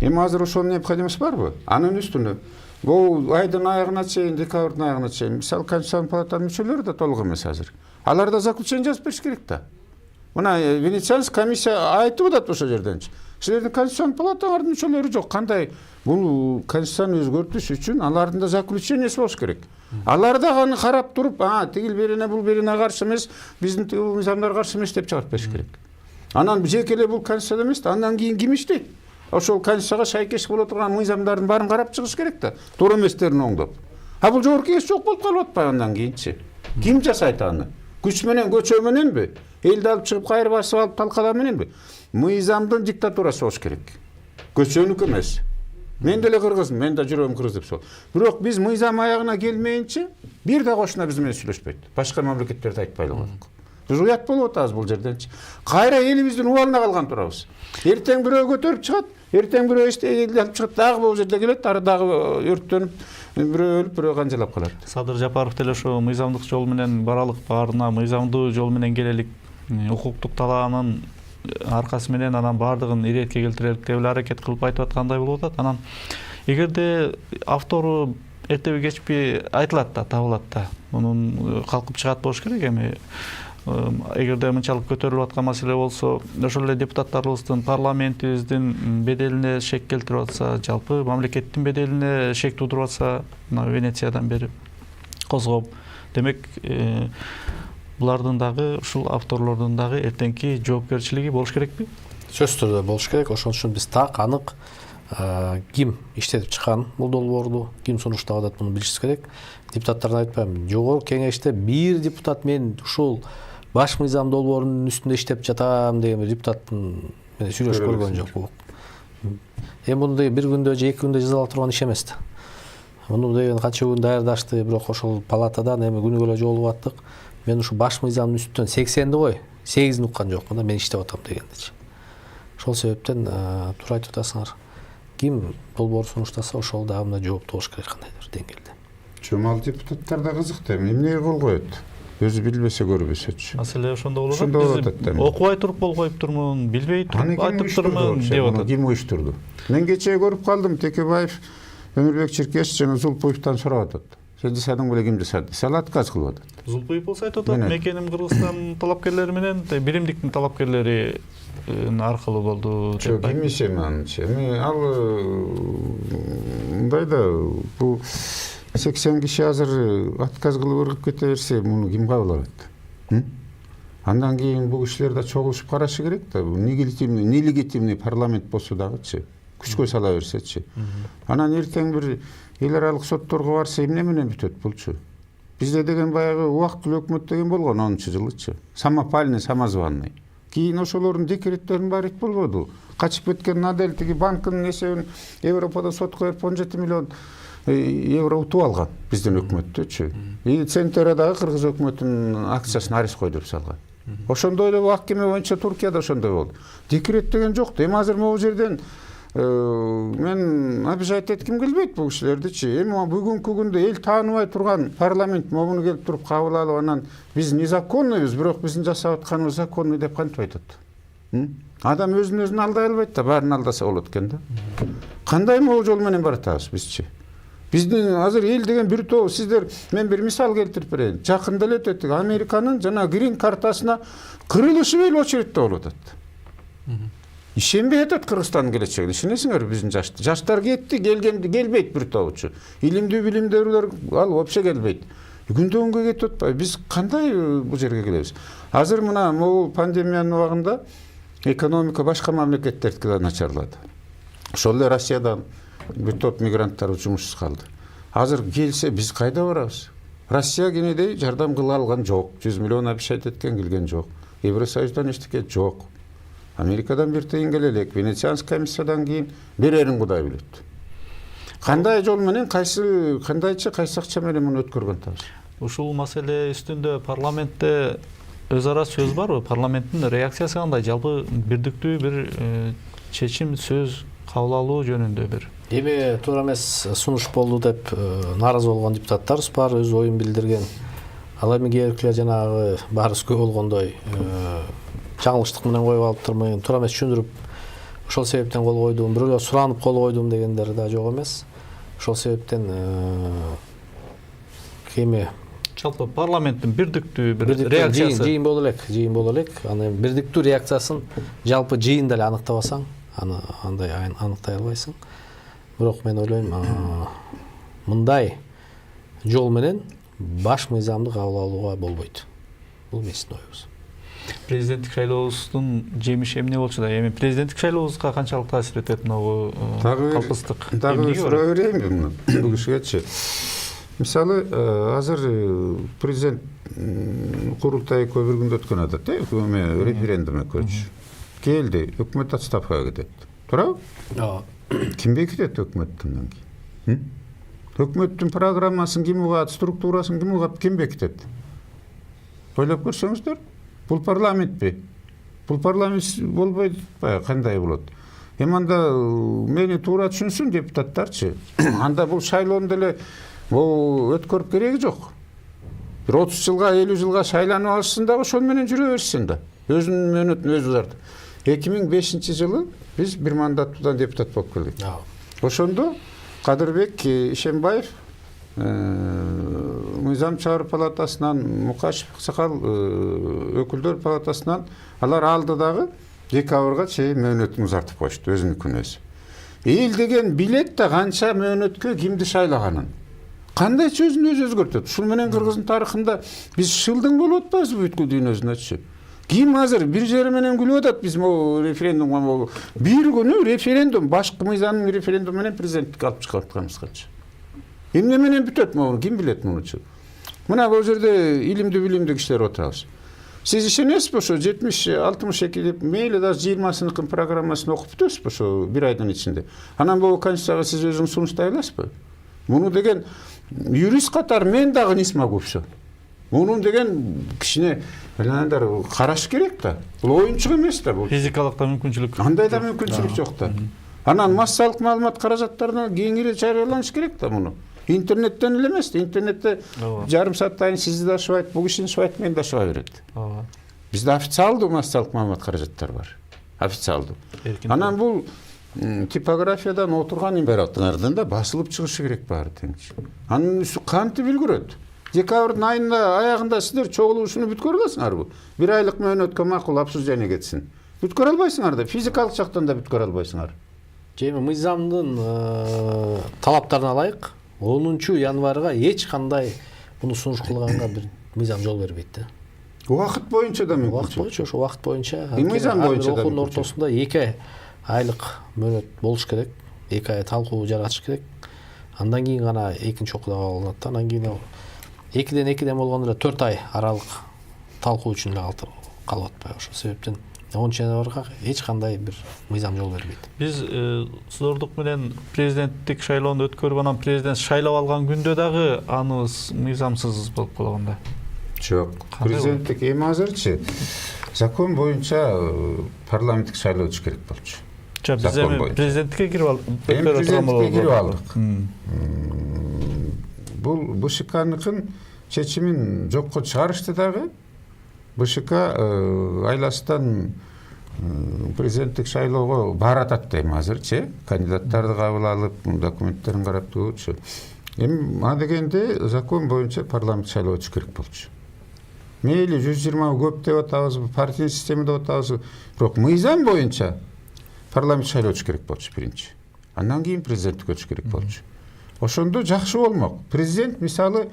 Эми азыр ошонун необходимости барбы? Анын үстүнө бул айдын аягына чейин, декабрдын аягына чейин, мисалы, Конституциялык палатанын мүчөлөрү да толук эмес азыр. Алар да заключение жазып бериш керек да. Мына Венецианский комиссия айтып атат ошол жерденчи. Силердин Конституциялык палатаңардын мүчөлөрү жок. Кандай бул конституцияны өзгөртүш үчүн алардын да заключениеси болуш керек. Алар да аны карап туруп, тигил берине бул берине каршы эмес, биздин мыйзамдар каршы эмес деп чыгарып бериш керек. Анан жеке эле бул конституция эмес, андан кийин ким иштейт? Ошол конституцияга шайкеш боло турган мыйзамдардын баарын карап чыгыш керек да. Туура эместерин оңдоп. Бул жогорку кеңеш жок болуп калып атпайбы андан кийинчи? Ким жасайт аны? Күч менен, көчө мененби? Элди алып чыгып кайры басып алып талкалаа мененби? Мыйзамдын диктатурасы болуш керек. Көчөнүкү эмес. Мен деле кыргызмын, мен да жүрөгүм кыргыз деп сол. Бирок биз мыйзам аягына келмейинче бир да кошуна биз менен сүйлөшпөйт. Башка мамлекеттерде айтпайлы койдук. Биз уят болуп атабыз бул жерденчи. Кайра элибиздин убалына калган турабыз. Эртең бирөө көтөрүп чыгат, эртең бирөө эстеге алып чыгат, дагы бул жерде келет, ары дагы өрттөнүп, бирөө өлүп, бирөө канжалап калат. Садыр Жапаров деле ошо мыйзамдык жол менен баралык баарына мыйзамдуу жол менен келелик, укуктук талаанын аркасы менен анан баардыгын иретке келтирелик деп эле аракет кылып айтып аткандай болуп атат. Анан эгерде автору эртеби кечпи айтылат да, табылат да, мунун калкып чыгат болуш керек. Эми эгерде мынчалык көтөрүлүп аткан маселе болсо, ошол эле депутаттарыбыздын, парламентибиздин беделине шек келтирип атса, жалпы мамлекеттин беделине шек туудуруп атса, мына Венециядан бери козгоп, демек булардын дагы, ушул авторлордун дагы эртеңки жоопкерчилиги болуш керекпи? Сөзсүз түрдө болуш керек. Ошон үчүн биз так анык ким иштетип чыккан бул долбоорду, ким сунуштаган атат, муну билишибиз керек. Депутаттардан айтпайм, жогорку кеңеште бир депутат мен ушул баш мыйзам долбоорунун үстүндө иштеп жатам деген бир депутаттын менен сүйлөшүп көргөн жок. Эми муну бир күндө же 2 күндө жаза ала турган иш эмес да. Муну деген канча күн даярдашты, бирок ошол палатадан эми күнүгө эле жолугуп аттык. Мен ушу баш мыйзамдын үстүнөн 80ди кой, 8ин уккан жокмун да, мен иштеп атам дегендичи. Ошол себептен туура айтып атасыңар. Ким долбоор сунуштаса, ошол дагы мына жооптуу болуш керек кандайдыр деңгээлде. Жомал депутаттар да кызык да, эмне кол коет? Өзү билбесе көрбөсөчү. Маселе ошондо болот. Ошондо болот да. Окубай туруп кол коюп турмун, билбей туруп айтып турмун деп атат. Ким уюштурду? Мен кечээ көрүп калдым, Текебаев, Өмүрбек Черкеш жана Зулпуевтан сурап атат. Сен жасадың беле, ким жасады? Сал отказ кылып атат. Зулпуев болсо айтып атат, мекеним Кыргызстан талапкерлери менен биримдиктин талапкерлери аркылуу болду деп. Ким ишем анча. Эми ал мындай да, бул 80 киши азыр отказ кылып ыргып кете берсе, муну ким кабыл алат? Андан кийин бул кишилер да чогулушуп карашы керек да. Нелегитимный парламент болсо дагычы, күчкө сала берсечи. Анан эртең бир эл аралык сотторго барса эмне менен бүтөт булчу? Бизде деген баягы убактылуу өкмөт деген болгон 10-жылычы. Самопальный, самозванный. Кийин ошолордун декреттерин баары ит болбоду. Качып кеткен Надель тиги банкынын эсебин Европада сотко берип 17 миллион евро утуп алган биздин өкмөттөчү. И Центерадагы кыргыз өкмөтүнүн акциясын арест койдуруп салган. Ошондой эле махкеме боюнча Туркияда ошондой болду. Декрет деген жок. Эми азыр могу жерден мен обижать этким келбейт бул кишилердичи. Эми бүгүнкү күндө эл тааныбай турган парламент могуну келип туруп кабыл алып, анан биз незаконныйбыз, бирок биздин жасап атканыбыз законный деп кантип айтат? Адам өзүн алдай албайт да, баарын алдаса болот экен да. Кандай могу жол менен баратабыз бизчи? Биздин азыр эл деген бир топ, сиздер, мен бир мисал келтирип берейин. Жакында эле өтөт, Американын жана грин картасына кырылышы бел очередте болуп атат. Ишенбей атат Кыргызстандын келечегине. Ишенесиңер, биздин жаштар кетти, келбейт бир тобучу. Билимдүүлөр ал вообще келбейт. Күндөн күнгө кетип атпайбы? Биз кандай бул жерге келебиз? Азыр мына могул пандемиянын убагында экономика башка мамлекеттердики да начарлады. Ошол эле Россиядан бир топ мигранттар жумушсуз калды. Азыр келсе биз кайда барабыз? Россия кенедей жардам кыла алган жок. 100 миллион обещать эткен келген жок. Евросоюздан эчтеке жок. Америкадан бир тыйын келе элек. Венецианский комиссиядан кийин берерин Кудай билет. Кандай жол менен, кандайча кайсы акча менен муну өткөргөн атабыз? Ушул маселе үстүндө парламентте өз ара сөз барбы? Парламенттин реакциясы кандай? Жалпы бирдиктүү бир чечим, сөз кабыл алуу жөнүндө бир. Эми туура эмес сунуш болду деп нааразы болгон депутаттарыбыз бар, өз оюн билдирген. Ал эми кээ жанагы баарыбыз көп болгондой жаңылыштык менен коюп алыптырмын, туура эмес түшүндүрүп, ошол себептен кол койдум, бирөөлөр суранып кол койдум дегендер да жок эмес. Ошол себептен кеме жалпы парламенттин бирдиктүү бир реакциясы жыйын боло элек. Аны бирдиктүү реакциясын жалпы жыйында эле аныктабасаң, андай аныктай албайсың. Бирок мен ойлойм, мындай жол менен баш мыйзамды кабыл алууга болбойт. Бул биздин оюбуз. Президенттик шайлообуздун жемиши эмне болчу да? Эми президенттик шайлообузга канчалык таасир этет могу калпыстык? Дагы суроо берейинби муну бул кишигечи? Мисалы, азыр президент курултайы көп бир күндө өткөн атат, референдум өткөрчү. Келди, өкмөт отставкага кетет. Туурабы? Ким бекитет өкмөттөн кийин? Өкмөттүн программасын ким угат, структурасын ким угат, ким бекитет? Ойлоп көрсөңүздөр, Бул парламентпи? Бул парламент болбойт атпайбы, кандай болот? Эми анда мени туура түшүнсүн депутаттарчы. Анда бул шайлоону деле өткөрүп кереги жок. Bir 30 жылга, 50 жылга шайланып алышсын дагы ошол менен жүрө берсин да. Өзүнүн мөөнөтүн өзү узартып. 2005 жылы биз бир мандаттуудан депутат болуп келдик. Ошондо Кадырбек Ишембаев Мыйзам чыгаруу палатасынан, Мукашев Аксакал өкүлдөр палатасынан алар алды дагы декабрга чейин мөөнөтүн узартып коюшту, өзүнүкүн өзү. Эл деген билет да канча мөөнөткө кимди шайлаганын. Кандай сөзүн өзү өзгөртөт. Ушул менен Кыргыздын тарыхында биз шылдың болуп атпайбызбы бүткүл дүйнөсүнөчү? Ким азыр бир жери менен күлүп атат биз могу референдумга бир күнү референдум, башкы мыйзамдын референдуму менен президенттикке алып чыгып атканыбызгачы. Эмне менен бүтөт могу, ким билет мунучу? Мына бул жерде илимдүү билимдүү кишилер отурабыз. Сиз ишенесизби ошо 70-62 деп мейли даже 20-сыныкын программасын окуп бүтөсүзбү ошо бир айдын ичинде? Анан бул конституцияга сиз өзүңүз сунуштай аласызбы? Муну деген юрист катары мен дагы не смогу все. Муну деген кичине караш керек да. Бул оюнчук эмес да бул. Физикалык да мүмкүнчүлүк. Андай да мүмкүнчүлүк жок да. Анан массалык маалымат каражаттарына кеңири жарыяланыш керек да муну. Интернеттен эле эмес, интернетте жарым сааттан сизди да ашыбайт, бул кишини ашыбайт, мени да ашыба берет. Бизде официалдуу массалык маалымат каражаттары бар. Официалдуу. Анан бул типографиядан отурган императордун да басылып чыгышы керек баары тең. Анын кантип үлгүрөт? Декабрдын айында аягында сиздер чогулушуну бүткөрө аласыңарбы? Бир айлык мөөнөткө макул обсуждение кетсин. Бүткөрө албайсыңар да, физикалык жактан да бүткөрө албайсыңар. Эми мыйзамдын талаптарына ылайык 10 январга эч кандай муну сунуш кылганга бир мыйзам жол бербейт да. Убакыт боюнча да мүмкүн. Убакыт боюнча, ошо убакыт боюнча. Мыйзам боюнча да. Окуунун ортосунда 2 айлык мөөнөт болуш керек. 2 ай талкуу жаратыш керек. Андан кийин гана экинчи окууда кабыл алынат. Андан кийин 2-2 болгондо 4 ай аралык талкуу үчүн калып атпайбы. Ошол себептен 10 январга эч кандай бир мыйзам жол бербейт. Биз зордук менен президенттик шайлоону өткөрүп анан президент шайлап алган күндө дагы аны мыйзамсыз болуп калганда. Жок. Президенттик эми азырчы закон боюнча парламенттик шайлоо өтүш керек болчу. Биз эми президенттикке кирип алдык. Президенттикке кирип алдык. Бул БШКныкын чечимин жокко чыгарышты дагы. БШК айластан президенттик шайлоого баратат дейм азырчы. Кандидаттарды кабыл алып, документтерин карап турчу. Эми ма дегенде закон боюнча парламент шайлоо өтүш керек болчу. Мейли 120 көп деп атабызбы, партия система деп атабызбы, бирок мыйзам боюнча парламент шайлоо өтүш керек болчу биринчи. Андан кийин президенттикке өтүш керек болчу. Ошондо жакшы болмок. Президент мисалы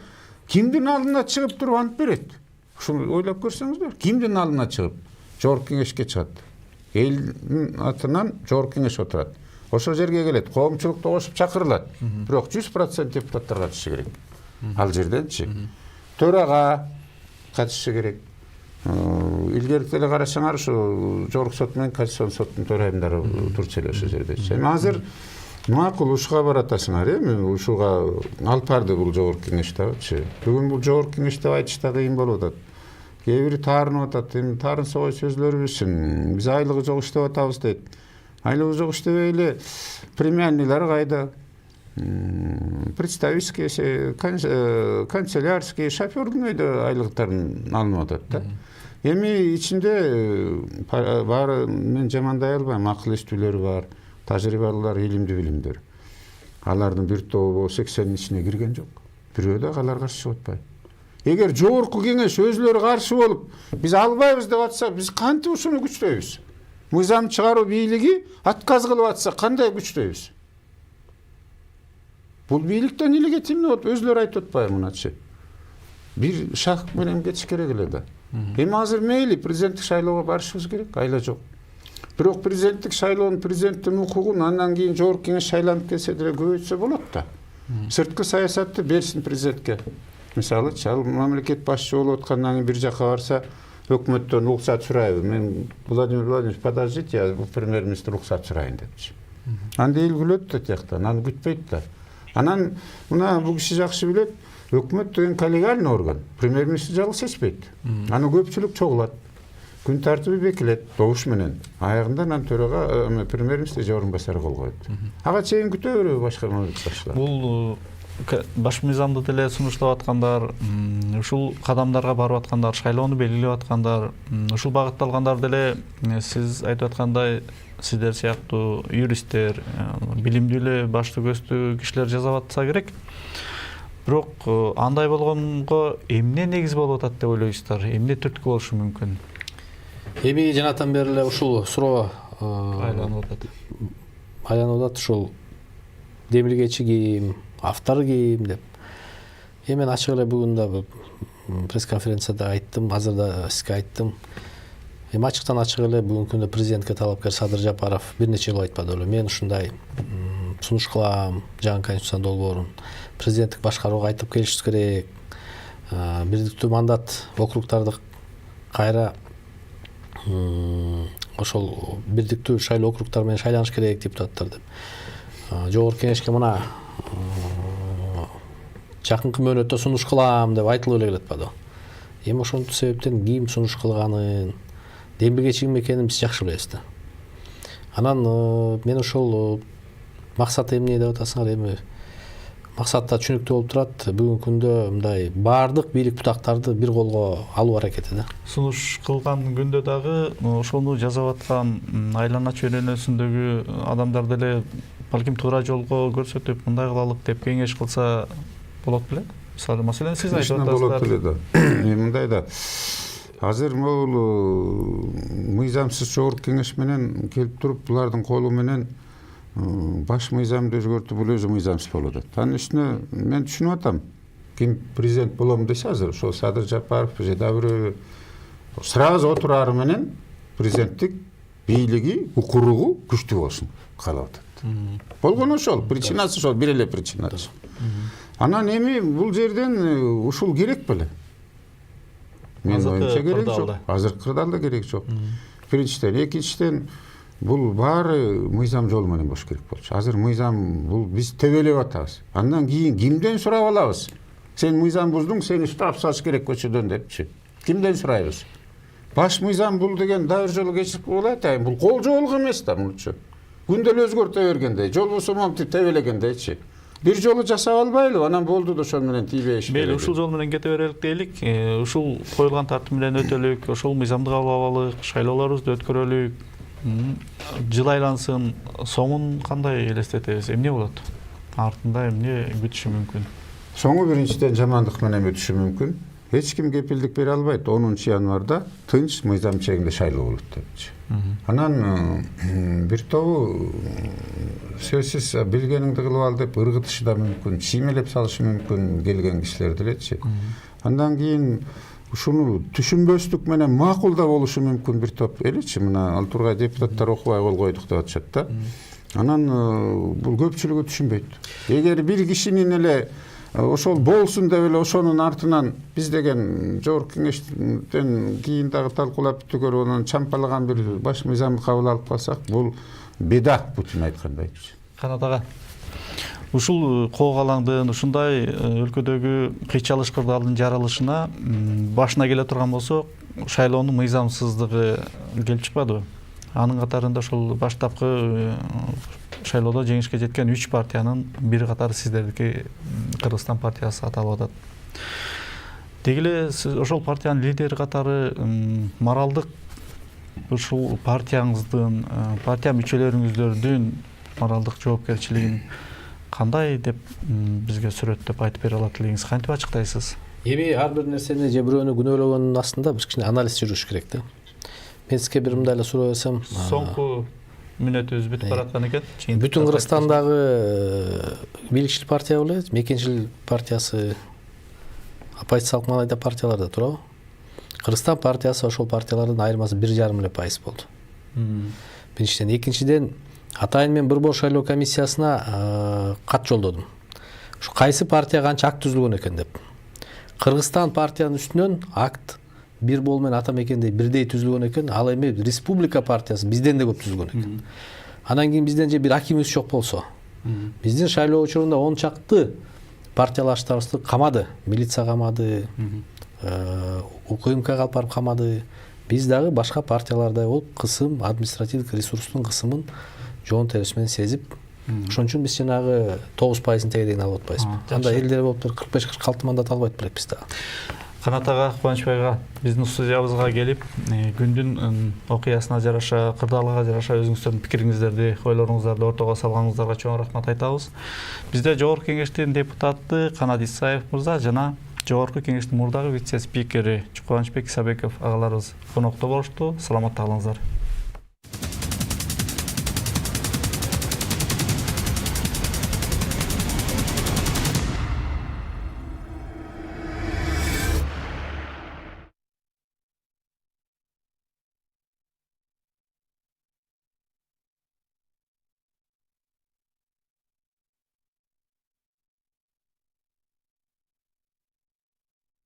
кимдин алдына чыгып туруп ант берет? Ушуну ойлоп көрсөңүздөр. Кимдин алдына чыгып жогорку кеңешке чыгат. Элдин атынан жогорку кеңеш отурат. Ошол жерге келет, коомчулукту кошуп чакырылат. Бирок 100% депутаттар катышы керек. Ал жерденчи. Төрага катышы керек. Илгерки эле карасаңар ушу жогорку сот менен Конституцион соттун төрайымдары турчу эле ошол жерде. Эми азыр макул ушуга баратасыңар, эми ушуга алып барды бул жогорку кеңеш дагычы. Бүгүн бул жогорку кеңеш деп айтыш да кыйын болуп атат. Кээ бири таарынып атат, эми таарынса ой сөзлөрүбүзсүн. Биз айлыгы жок иштеп атабыз дейт. Айлыгы жок иштебей эле премиальныйлар кайда? Представительский, канцелярский, шофёрдун өйдө айлыктарын алынып атат да. Эми ичинде баары мен жамандай албайм, акыл эстүүлөр бар, тажрыйбалуулар, илимдүү билимдер. Алардын бир тобу 80-ин ичине кирген жок. Бирөө да алар каршы чыгып атпайбы. Эгер жогорку кеңеш өзүлөрү каршы болуп, биз албайбыз деп атса, биз кантип ушуну күчтөйбүз? Мыйзам чыгаруу бийлиги отказ кылып атса, кандай күчтөйбүз? Бул бийликтен илегетимди болуп өзүлөрү айтып атпайбы мыначы? Бир шаг менен кетиш керек эле да. Эми азыр мейли президенттик шайлоого барышыбыз керек, айла жок. Бирок президенттик шайлоонун президенттин укугун андан кийин жогорку кеңеш шайланып келсе деле көбөйтсө болот да. Сырткы саясатты берсин президентке. Мисалы, ал мамлекет башчы болуп аткандан кийин бир жака барса, өкмөттөн уруксат сурайбы. Мен Владимир Владимирович, подождите, я премьер-министр уруксат сурайын депчи. Анда эл күлөт да тияктан, аны күтпөйт да. Анан мына бул киши жакшы билет, өкмөт деген коллегиальный орган. Премьер-министр жалгыз чечпейт. Аны көпчүлүк чогулат. күн тартибы бекилет добуш менен. Аягында анан төрага премьер-министр же орун басары кол коет. Ага чейин күтө береби башка мамлекет башчылары. Бул баш мыйзамды деле сунуштап аткандар, ушул кадамдарга барып аткандар, шайлоону белгилеп аткандар, ушул багытталгандар деле сиз айтып аткандай сиздер сыяктуу юристтер, билимдүү эле башты көздүү кишилер жазап атса керек. Бирок андай болгонго эмне негиз болуп атат деп ойлойсуздар? Эмне түрткү болушу мүмкүн? Эми жанатан бери эле ушул суроо Айланып атат. Ушул демилгечи ким, автор ким деп. Мен ачык эле бүгүн да пресс-конференцияда айттым, азыр да сизге айттым. Ачыктан ачык эле бүгүнкү күндө президентке талапкер Садыр Жапаров бир нече жолу айтпады беле. Мен ушундай сунуш кылам, жаңы конституциянын долбоорун президенттик башкарууга айтып келишибиз керек. Бирдиктүү мандат округдарды кайра ошол бирдиктүү шайлоо округдары менен шайланыш керек депутаттар деп. Жогорку кеңешке мына жакынкы мөөнөттө сунуш кылам деп айтылып эле келатпады. Эми ошонун себептен ким сунуш кылганын, демилгечи ким экенин биз жакшы билебиз да. Анан мен ошол максат эмне деп атасыңар, эми максатта түшүнүктүү болуп турат. Бүгүнкү күндө мындай баардык бийлик бутактарды бир колго алуу аракети да. Сунуш кылган күндө дагы ошону жасап аткан айлана чөйрөнөсүндөгү адамдар деле балким туура жолго көрсөтүп мындай кылалык деп кеңеш кылса болот беле? Мисалы, маселен сиз айтып атасыздар. Болот беле да. Мындай да. Азыр могул мыйзамсыз жогорку кеңеш менен келип туруп, булардын колу менен баш мыйзамды өзгөртүп, бул өзү мыйзамсыз болуп атат. Анын үстүнө мен түшүнүп атам. Ким президент болом десе азыр ошол Садыр Жапаров же да бирөө сразу отурары менен президенттик бийлиги, укуругу күчтүү болсун каалап атат. Болгону ошол, причинасы ошол, бир эле причинасы. Анан эми бул жерден ушул керек беле? Мен оюмча керек жок. Азыркы кырдаалда керек жок. Биринчиден, экинчиден бул баары мыйзам жолу менен болуш керек болчу. Азыр мыйзам бул биз тебелеп атабыз. Андан кийин кимден сурап алабыз? Сен мыйзам буздуң, сени штраф салыш керек көчөдөн депчи. Кимден сурайбыз? Баш мыйзам бул деген да бир жолу кечирип болот атайын. Бул кол жоолук эмес да мурчу. Күндө эле өзгөртө бергендей, жолбосо монтип тебелегендейчи. Бир жолу жасап албайлы, анан болду да ошол менен тийбеш. Мейли, ушул жол менен кете берелик дейлик. Ушул коюлган тартип менен өтөлүк, ошол мыйзамды кабыл алалык, шайлоолорубузду өткөрөлүк. Жыл айлансын, соңун кандай элестетебиз? Эмне болот? Артында эмне күтүшү мүмкүн? Соңу биринчиден жамандык менен өтүшү мүмкүн. Эч ким кепилдик бере албайт. 10 январда тынч мыйзам чегинде шайлоо болот депчи. Анан бир тобу сөзсүз билгениңди кылып ал деп ыргытышы да мүмкүн, чиймелеп салышы мүмкүн келген кишилер делечи. Андан кийин ушуну түшүнбөстүк менен макулда болушу мүмкүн бир топ элечи. Мына ал тургай депутаттар окубай кол койдук деп атышат да. Анан бул көпчүлүгү түшүнбөйт. Эгер бир кишинин эле ошол болсун деп эле ошонун артынан биз деген жогорку кеңештен кийин дагы талкуулап түгөрүп анан чампалаган бир баш мыйзамды кабыл алып калсак, бул беда, Путин айткандайчы. Канат ага, ушул коогалаңдын, ушундай өлкөдөгү кыйчалыш кырдаалдын жаралышына башына келе турган болсо, шайлоонун мыйзамсыздыгы келип чыкпадыбы? Анын катарында ошол баштапкы шайлоодо жеңишке жеткен 3 партиянын бир катары сиздердики Кыргызстан партиясы аталып атат. Деги эле сиз ошол партиянын лидери катары моралдык ушул партияңыздын, партия мүчөлөрүңүздөрдүн моралдык жоопкерчилигин кандай деп бизге сүрөттөп айтып бере алат элеңиз? Кантип ачыктайсыз? Эми ар бир нерсени же бирөөнү күнөөлөгөндүн астында бир кичине анализ жүрүш керек да. Мен сизге бир мындай эле суроо берсем, соңку мүнөтүбүз бүтүп бараткан экен. Бүтүн Кыргызстандагы бийликчил партия беле, мекенчил партиясы, оппозициялык малайда партиялар да турабы? Кыргызстан партиясы ошол партиялардын айырмасы 1,5% болду. Биринчиден, экинчиден, атайын мен Борбор шайлоо комиссиясына кат жолдодум. Ушу кайсы партия канча акт түзүлгөн экен деп. Кыргызстан партиянын үстүнөн акт бир бол менен ата мекендей бирдей түзүлгөн экен, ал эми республика партиясы бизден да көп түзүлгөн экен. Анан кийин бизден же бир акимибиз жок болсо, биздин шайлоо учурунда 10 чакты партиялаштарыбызды камады, милиция камады, УКМКга алып барып камады, Биз дагы башка партиялардай болуп кысым, административдик ресурстун кысымын жоон терис менен сезип, ошон үчүн биз жанагы 9%-ын тегерегин алып атпайбызбы. Анда элдер болуп туруп 45-46 мандат албайт белек биз дагы. Канат ага, Кубанычбайга биздин студиябызга келип, күндүн окуясына жараша, кырдаалыга жараша өзүңүздөрдүн пикириңиздерди, ойлоруңуздарды ортого салганыңыздарга чоң рахмат айтабыз. Бизде Жогорку Кеңештин депутаты Канат Исаев мырза жана Жогорку Кеңештин мурдагы вице-спикери Кубанычбек Исабеков агаларыбыз конокто болушту. Саламатта калыңыздар.